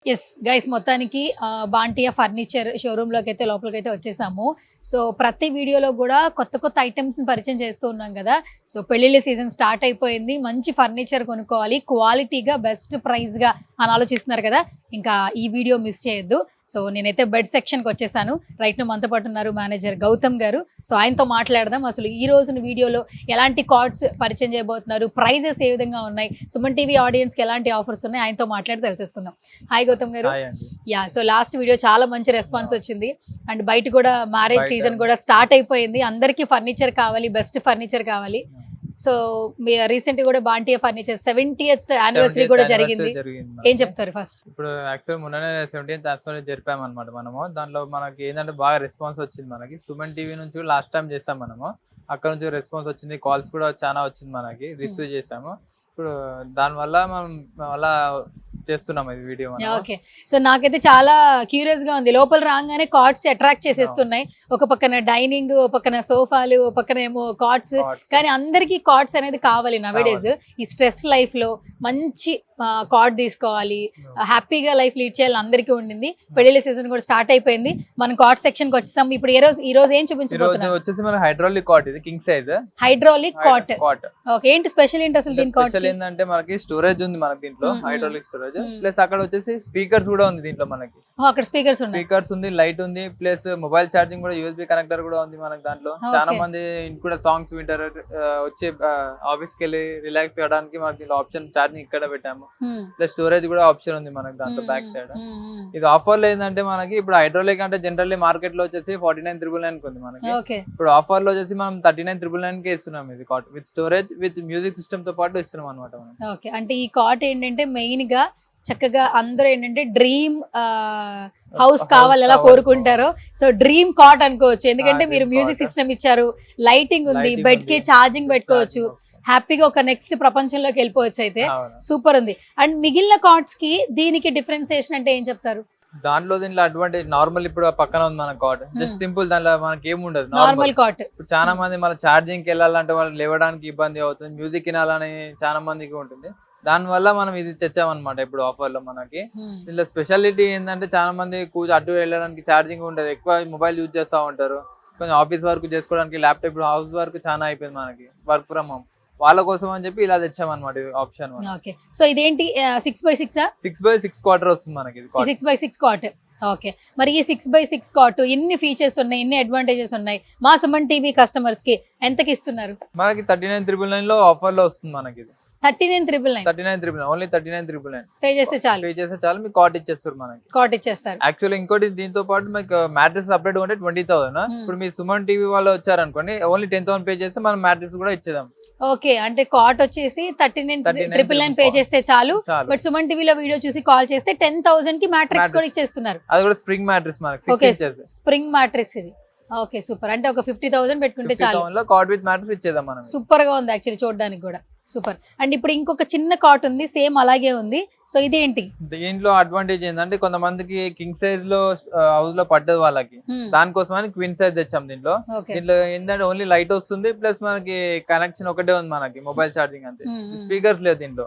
Yes guys మొత్తానికి బాంటియా furniture షోరూమ్‌లోకి అయితే లోపలికైతే వచ్చేసాము. సో ప్రతి వీడియోలో కూడా కొత్త కొత్త ఐటెమ్స్‌ని పరిచయం చేస్తూ ఉన్నాం కదా! సో పెళ్ళిళ్ళ సీజన్ స్టార్ట్ అయిపోయింది. మంచి ఫర్నిచర్ కొనుక్కోవాలి. క్వాలిటీగా బెస్ట్ ప్రైస్‌గా అని ఆలోచిస్తున్నారు కదా! ఇంకా ఈ వీడియో మిస్ చేయొద్దు. సో నేనైతే బెడ్ సెక్షన్‌కి వచ్చేసాను. రైట్ నౌ మనతో పాటు ఉన్నారు మేనేజర్ గౌతమ్ గారు. సో ఆయనతో మాట్లాడదాం. అసలు ఈ రోజున వీడియోలో ఎలాంటి కార్డ్స్ పరిచయం చేయబోతున్నారు, ప్రైజెస్ ఏ విధంగా ఉన్నాయి, సుమన్ టీవీ ఆడియన్స్‌కి ఎలాంటి ఆఫర్స్ ఉన్నాయి ఆయనతో మాట్లాడి తెలిసేసుకుందాం. హాయ్ గౌతమ్ గారు. యా సో లాస్ట్ వీడియో చాలా మంచి రెస్పాన్స్ వచ్చింది. అండ్ బయట కూడా మ్యారేజ్ సీజన్ కూడా స్టార్ట్ అయిపోయింది. అందరికీ ఫర్నిచర్ కావాలి, బెస్ట్ ఫర్నిచర్ కావాలి. సో మీ రీసెంట్ కూడా బాంటియా ఫర్నిచర్ 70th యానివర్సరీ కూడా జరిగింది. ఏం చెప్తారు ఫస్ట్? ఇప్పుడు యాక్చువల్ మొన్ననే 70th యానివర్సరీ జరిపాం అనమాట మనము. దాంట్లో మనకి ఏంటంటే బాగా రెస్పాన్స్ వచ్చింది. మనకి సుమన్ టీవీ నుంచి లాస్ట్ టైం చేసాం మనము. అక్కడ నుంచి రెస్పాన్స్ వచ్చింది, కాల్స్ కూడా చాలా వచ్చింది, మనకి రిసీవ్ చేసాము. ఇప్పుడు దానివల్ల మనం అలా చేస్తున్నాం ఇది వీడియో. ఓకే సో నాకైతే చాలా క్యూరియస్ గా ఉంది. లోపల రాగానే కార్డ్స్ అట్రాక్ట్ చేసేస్తున్నాయి. ఒక పక్కన డైనింగ్, ఒక పక్కన సోఫాలు, ఒక పక్కన ఏమో కార్డ్స్. కానీ అందరికి కార్డ్స్ అనేది కావాలి నవేడేస్. ఈ స్ట్రెస్ లైఫ్ లో మంచి కార్డ్ తీసుకోవాలి, హ్యాపీగా లైఫ్ లీడ్ చేయాలని అందరికీ ఉండింది. పెళ్లిళ్ళ సీజన్ కూడా స్టార్ట్ అయిపోయింది. మనం కార్డ్ సెక్షన్ కి వచ్చేసాం. ఇప్పుడు ఈ రోజు ఏం చూపించబోతున్నాం? వచ్చేసి మన హైడ్రాలిక్ కాట్, ఇది king size hydraulic cot. Okay ఏంటి స్పెషల్ ఏంటి అసలు దీని కాట్? స్పెషల్ ఏంటంటే మనకి స్టోరేజ్ ఉంది మనకి దీంట్లో, హైడ్రాలిక్ స్టోరేజ్. ప్లస్ అక్కడ వచ్చేసి స్పీకర్స్ కూడా ఉంది దీంట్లో మనకి. అక్కడ స్పీకర్స్ ఉంది, లైట్ ఉంది, ప్లస్ మొబైల్ ఛార్జింగ్ కూడా, యూఎస్బీ కనెక్టర్ కూడా ఉంది మనకి దాంట్లో. చాలా మంది కూడా సాంగ్స్ వింటారు, వచ్చే ఆఫీస్ కి వెళ్ళి రిలాక్స్ కావడానికి మనకి దీంట్లో ఆప్షన్ ఛార్జింగ్ ఇక్కడ పెట్టాము. ప్లస్ స్టోరేజ్ కూడా ఆప్షన్ ఉంది మనకి దాంట్లో బ్యాక్ సైడ్. ఇది ఆఫర్ లో ఏంటంటే మనకి ఇప్పుడు హైడ్రాలిక్ అంటే జనరల్లీ మార్కెట్ లో వచ్చేసి 49,999 ఉంది మనకి. ఇప్పుడు ఆఫర్ లో వచ్చేసి మనం 39,999 కి ఇస్తున్నాం ఇది cot, with storage with music system తో పాటు ఇస్తున్నాం అనమాట. ఓకే అంటే ఈ కాట్ ఏంటంటే మెయిన్ గా చక్కగా అందరూ ఏంటంటే డ్రీమ్ హౌస్ కావాలి అలా కోరుకుంటారు. సో డ్రీమ్ కాట్ అనుకోవచ్చు, ఎందుకంటే మీరు మ్యూజిక్ సిస్టమ్ ఇచ్చారు, లైటింగ్ ఉంది, బెడ్ కి ఛార్జింగ్ పెట్టుకోవచ్చు, హ్యాపీగా ఒక నెక్స్ట్ ప్రపంచంలోకి వెళ్ళిపోవచ్చు. అయితే సూపర్ ఉంది. అండ్ మిగిలిన కార్డ్స్ కి దీనికి డిఫరెన్సియేషన్ అంటే ఏం చెప్తారు? దీంట్లో అడ్వాంటేజ్ నార్మల్ ఇప్పుడు పక్కన ఉంది మన కార్డ్, జస్ట్ సింపుల్, దాంట్లో మనకి ఏమి ఉండదు నార్మల్ కార్డ్. ఇప్పుడు చాలా మంది మన ఛార్జింగ్ కి వెళ్ళాలంటే వాళ్ళు లేవడానికి ఇబ్బంది అవుతుంది, మ్యూజిక్ వినాలని చాలా మందికి ఉంటుంది. దాని వల్ల మనం ఇది తెచ్చామన్నమాట ఇప్పుడు ఆఫర్ లో మనకి. దీనిలో స్పెషాలిటీ ఏంటంటే చాలా మంది అటు వెళ్ళడానికి ఛార్జింగ్ ఉండదు, ఎక్కువ మొబైల్ యూజ్ చేస్తూ ఉంటారు, కొంచెం ఆఫీస్ వర్క్ చేసుకోవడానికి ల్యాప్టాప్, ఇప్పుడు హౌస్ వర్క్ చాలా అయిపోయింది మనకి, వర్క్ ఫ్రమ్ హోమ్, వాళ్ళ కోసం అని చెప్పి ఇలా తెచ్చామన్నమాట ఆప్షన్. ఓకే సో ఇదేంటి 6x6 6x6 క్వార్టర్ వస్తుంది మనకి, 6x6 కాట్. ఓకే మరి ఈ 6x6 కాట్ ఎన్ని ఫీచర్స్ ఉన్నాయి, ఎన్ని అడ్వాంటేజెస్ ఉన్నాయి? మా సుమన్ టీవీ కస్టమర్స్ కి ఎంతకి ఇస్తున్నారు? మనకి 39,999 లో ఆఫర్ లో వస్తుంది మనకి. 39,999 ఓన్లీ 39,999 పే చేస్తే చాలు మీకు కాట్ ఇచ్చేస్తారు మనకి. కాట్ ఇచ్చేస్తారు. యాక్చువల్లీ ఇంకోటి దీంతో పాటు మీకు మ్యాట్రెస్ సపరేట్ ఉంటే 20,000. ఇప్పుడు మీ సుమన్ టీవీ వాళ్ళు వచ్చారనుకోండి, ఓన్లీ 10,000 పే చేస్తే మనం మ్యాట్రెస్ కూడా ఇచ్చేదాం. ఓకే అంటే కాట్ వచ్చేసి 39,999 పే చేస్తే చాలు. బట్ సుమన్ టీవీలో వీడియో చూసి కాల్ చేస్తే 10,000 కి మ్యాట్రెస్ కూడా ఇచ్చేస్తున్నారు. అది కూడా స్ప్రింగ్ మ్యాట్రెస్ మనకి. ఓకే స్ప్రింగ్ మ్యాట్రెస్ ఇది. Okay super. అంటే ఒక 50,000 పెట్టుకుంటే చాలు, కాట్ విత్ మ్యాట్రెస్ ఇచ్చేదాం మనం. సూపర్ గా ఉంది యాక్చువల్లీ చూడడానికి కూడా సూపర్. అండ్ ఇప్పుడు ఇంకొక చిన్న కాట్ ఉంది, సేమ్ అలాగే ఉంది. సో ఇదేంటి? దీంట్లో అడ్వాంటేజ్ ఏంటంటే కొంతమందికి కింగ్ సైజ్ లో హౌస్ లో పడ్డది వాళ్ళకి, దానికోసమని క్వీన్ సైజ్ తెచ్చాం. దీంట్లో ఏంటంటే ఓన్లీ లైట్ వస్తుంది, ప్లస్ మనకి కనెక్షన్ ఒకటే ఉంది మనకి, మొబైల్ ఛార్జింగ్ అంతే, స్పీకర్స్ లేదు దీంట్లో.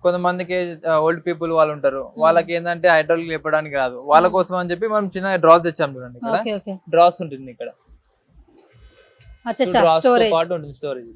కొంతమందికి ఓల్డ్ పీపుల్ వాళ్ళు ఉంటారు, వాళ్ళకి ఏంటంటే హైడ్రాలిక్ లేపడానికి రాదు, వాళ్ళ కోసం అని చెప్పి మనం చిన్న డ్రాస్ తెచ్చాం. చూడండి ఇక్కడ డ్రాస్ ఉంటుంది, ఇక్కడ స్టోరేజ్.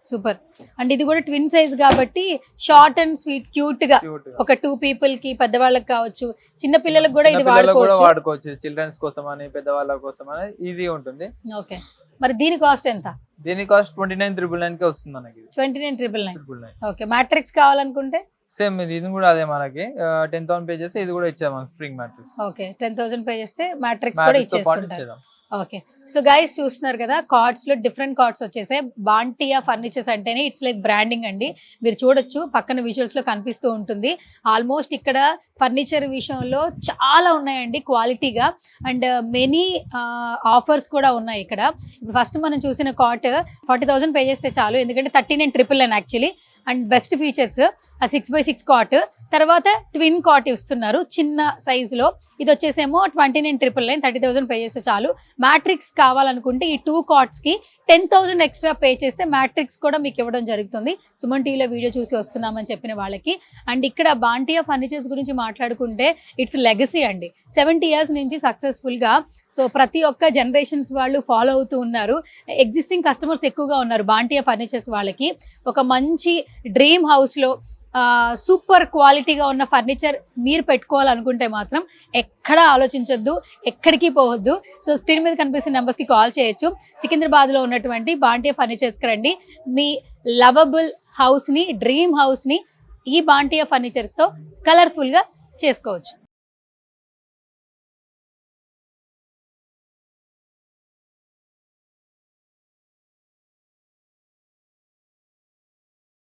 సూపర్. అండ్ ఇది కూడా ట్విన్ సైజ్ కాబట్టి షార్ట్ అండ్ స్వీట్ క్యూట్ గా ఒక 2 పీపుల్ కి, పెద్దవాళ్ళకి కావచ్చు, చిన్న పిల్లలకు కూడా ఇది వాడుకోవచ్చు, చిల్డ్రన్స్ కోసం అని, పెద్దవాళ్ళ కోసం అని ఈజీగా ఉంటుంది. ఓకే మరి దీని కాస్ట్ ఎంత? దీని కాస్ట్ 29,999 కి వస్తుంది మనకి. 29,999. ఓకే మ్యాట్రిక్స్ కావాలనుకుంటే సేమ్ ఇది కూడా అదే మనకి 10,000 పే చేస్తే ఇది కూడా ఇచ్చాము స్ప్రింగ్ మ్యాట్రిక్స్. ఓకే 10,000 పే చేస్తే మ్యాట్రిక్స్ కూడా ఇచ్చేస్తుంటారు. ఓకే సో గైస్ చూస్తున్నారు కదా, కార్డ్స్ లో డిఫరెంట్ కార్డ్స్ వచ్చేసాయి. బాంటియా ఫర్నిచర్స్ అంటేనే ఇట్స్ లైక్ బ్రాండింగ్ అండి. మీరు చూడొచ్చు పక్కన విజువల్స్ లో కనిపిస్తూ ఉంటుంది. ఆల్మోస్ట్ ఇక్కడ ఫర్నిచర్ విషయంలో చాలా ఉన్నాయండి క్వాలిటీగా, అండ్ మెనీ ఆఫర్స్ కూడా ఉన్నాయి ఇక్కడ. ఫస్ట్ మనం చూసిన కాట్ 40,000 పే చేస్తే చాలు, ఎందుకంటే 39,999 యాక్చువల్లీ. అండ్ బెస్ట్ ఫీచర్స్ ఆ 6x6 కాట్. తర్వాత ట్విన్ కాట్ ఇస్తున్నారు చిన్న సైజులో, ఇది వచ్చేసేమో 29,999, 30,000 పే చేస్తే చాలు. మ్యాట్రిక్స్ కావాలనుకుంటే ఈ 2 కార్డ్స్ కి 10,000 ఎక్స్ట్రా పే చేస్తే మ్యాట్రిక్స్ కూడా మీకు ఇవ్వడం జరుగుతుంది. సుమన్ టీవీలో వీడియో చూసి వస్తున్నామని చెప్పిన వాళ్ళకి. అండ్ ఇక్కడ బాంటియా ఫర్నిచర్స్ గురించి మాట్లాడుకుంటే ఇట్స్ లెగసీ అండి. 70 years నుంచి సక్సెస్ఫుల్గా సో ప్రతి ఒక్క జనరేషన్స్ వాళ్ళు ఫాలో అవుతూ ఉన్నారు. ఎగ్జిస్టింగ్ కస్టమర్స్ ఎక్కువగా ఉన్నారు బాంటియా ఫర్నిచర్స్ వాళ్ళకి. ఒక మంచి డ్రీమ్ హౌస్లో సూపర్ క్వాలిటీగా ఉన్న ఫర్నిచర్ మీరు పెట్టుకోవాలనుకుంటే మాత్రం ఎక్కడా ఆలోచించొద్దు, ఎక్కడికి పోవద్దు. సో స్క్రీన్ మీద కనిపిస్తున్న నెంబర్స్కి కాల్ చేయొచ్చు. సికింద్రాబాద్లో ఉన్నటువంటి బాంటియా ఫర్నిచర్స్కి రండి. మీ లవబుల్ హౌస్ని, డ్రీమ్ హౌస్ని ఈ బాంటియా ఫర్నిచర్స్తో కలర్ఫుల్గా చేసుకోవచ్చు.